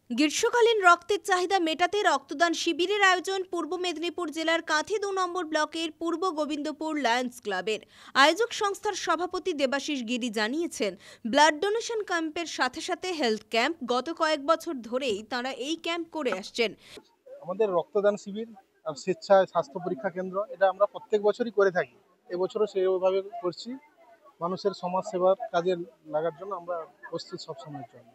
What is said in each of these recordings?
গ্রীষ্মকালীন রক্তের চাহিদা মেটাতে রক্তদান শিবিরের আয়োজন পূর্ব মেদিনীপুর জেলার কাঁথি ২ নম্বর ব্লকের পূর্ব গোবিন্দপুর লায়ন্স ক্লাবের। আয়োজক সংস্থার সভাপতি দেবাশিস গিরি জানিয়েছেন, ব্লাড ডোনেশন ক্যাম্পের সাথে সাথে হেলথ ক্যাম্প গত কয়েক বছর ধরেই তাঁরা এই ক্যাম্প করে আসছেন। আমাদের রক্তদান শিবির আর স্বেচ্ছায় স্বাস্থ্য পরীক্ষা কেন্দ্র এটা আমরা প্রত্যেক বছরই করে থাকি। এবছরও সেইভাবে করছি। মানুষের সমাজ সেবার কাজে লাগার জন্য আমরা প্রস্তুত সবসময়ের জন্য।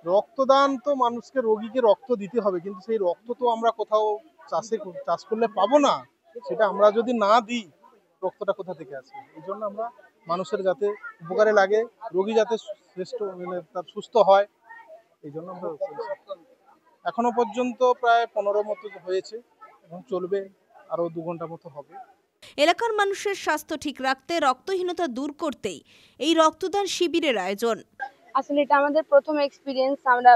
রক্তদান তো মানুষকে, রোগীকে রক্ত দিতে হবে, কিন্তু সেই রক্ত তো আমরা কোথাও চাষ করলে পাবো না। সেটা আমরা যদি না দিই, রক্তটা কোথা থেকে আসবে? এই জন্য আমরা মানুষের যাতে উপকারে লাগে, রোগী যাতে শ্রেষ্ঠ তার সুস্থ হয়, এই জন্য আমরা এখনো পর্যন্ত প্রায় 15 মতো হয়েছে এবং চলবে, আরো 2 ঘন্টা মতো হবে। এলাকার মানুষের স্বাস্থ্য ঠিক রাখতে, রক্তহীনতা দূর করতেই এই রক্তদান শিবিরের আয়োজন। আসলে এটা আমাদের প্রথম এক্সপিরিয়েন্স। আমরা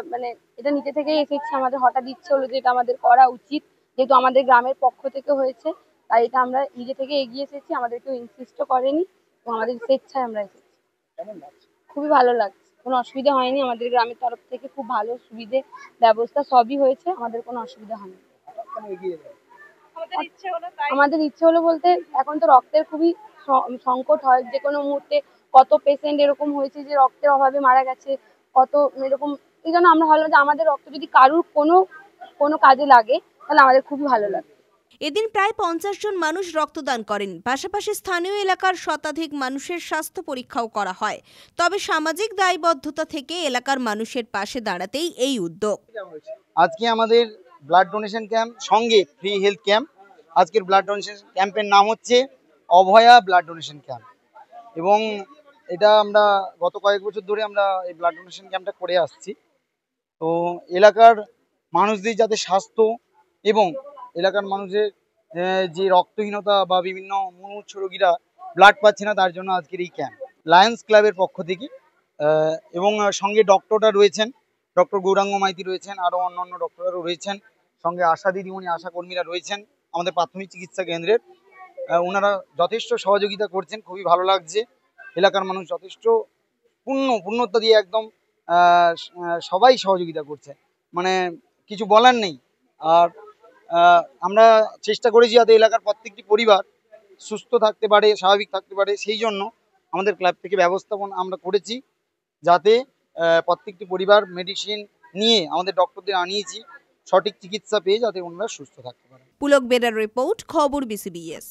এটা নিজে থেকেই এসেছি, আমাদের হঠাৎ ইচ্ছে হলো যে এটা আমাদের করা উচিত, যেহেতু আমাদের গ্রামের পক্ষ থেকে হয়েছে, তাই এটা আমরা নিজে থেকে এগিয়ে এসেছি। আমাদের কেউ ইনসিস্টও করেনি এবং আমাদের স্বেচ্ছায় আমরা এসেছি। খুবই ভালো লাগছে, কোনো অসুবিধা হয়নি। আমাদের গ্রামের তরফ থেকে খুব ভালো সুবিধে ব্যবস্থা সবই হয়েছে, আমাদের কোনো অসুবিধা হয়নি। আমাদের ইচ্ছে হলো বলতে, এখন তো রক্তের খুবই সংকট হয়, যে কোনো মুহূর্তে কত পেশেন্ট এরকম হয়েছে যে রক্তের অভাবে মারা গেছে, কত এরকম। এই জন্য আমরা ভাবলাম যে আমাদের রক্ত যদি কারুর কোনো কাজে লাগে তাহলে আমাদের খুবই ভালো লাগে। এদিন প্রায় 50 জন মানুষ রক্তদান করেন। পাশাপাশি স্থানীয় এলাকার শতাধিক মানুষের স্বাস্থ্য পরীক্ষাও করা হয়। তবে সামাজিক দায়বদ্ধতা থেকে এলাকার মানুষের পাশে দাঁড়াতেই এই উদ্যোগ। আজকে আমাদের ব্লাড ডোনেশন ক্যাম্প সঙ্গে ফ্রি হেলথ ক্যাম্প। আজকের ব্লাড ডোনেশন ক্যাম্পের নাম হচ্ছে অভয়া ব্লাড ডোনেশন ক্যাম্প, এবং এটা আমরা গত কয়েক বছর ধরে আমরা এই ব্লাড ডোনেশন ক্যাম্পটা করে আসছি। তো এলাকার মানুষদের যাতে স্বাস্থ্য এবং এলাকার মানুষের যে রক্তহীনতা বা বিভিন্ন মুমূর্ষু রোগীরা ব্লাড পাচ্ছে না, তার জন্য আজকের এই ক্যাম্প লায়ন্স ক্লাবের পক্ষ থেকে। এবং সঙ্গে ডক্টররা রয়েছেন, ডক্টর গৌরাঙ্গ মাইতি রয়েছেন, আরও অন্যান্য ডক্টররাও রয়েছেন, সঙ্গে আশা দিদিমণি, আশা কর্মীরা রয়েছেন আমাদের প্রাথমিক চিকিৎসা কেন্দ্রের। ওনারা যথেষ্ট সহযোগিতা করছেন, খুবই ভালো লাগছে। এলাকার মানুষ যথেষ্ট পূর্ণতা দিয়ে একদম সবাই সহযোগিতা করছে, মানে কিছু বলার নেই। আর আমরা চেষ্টা করেছি যাতে এলাকার প্রত্যেকটি পরিবার সুস্থ থাকতে পারে, স্বাভাবিক থাকতে পারে, সেই জন্য আমাদের ক্লাব থেকে ব্যবস্থাপনা আমরা করেছি, যাতে প্রত্যেকটি পরিবার মেডিসিন নিয়ে আমাদের ডক্টরদের আনিয়েছি, সঠিক চিকিৎসা পেয়ে যাতে ওনারা সুস্থ থাকতে পারে। পুলক বেরার রিপোর্ট, খবর বিসিবিএস।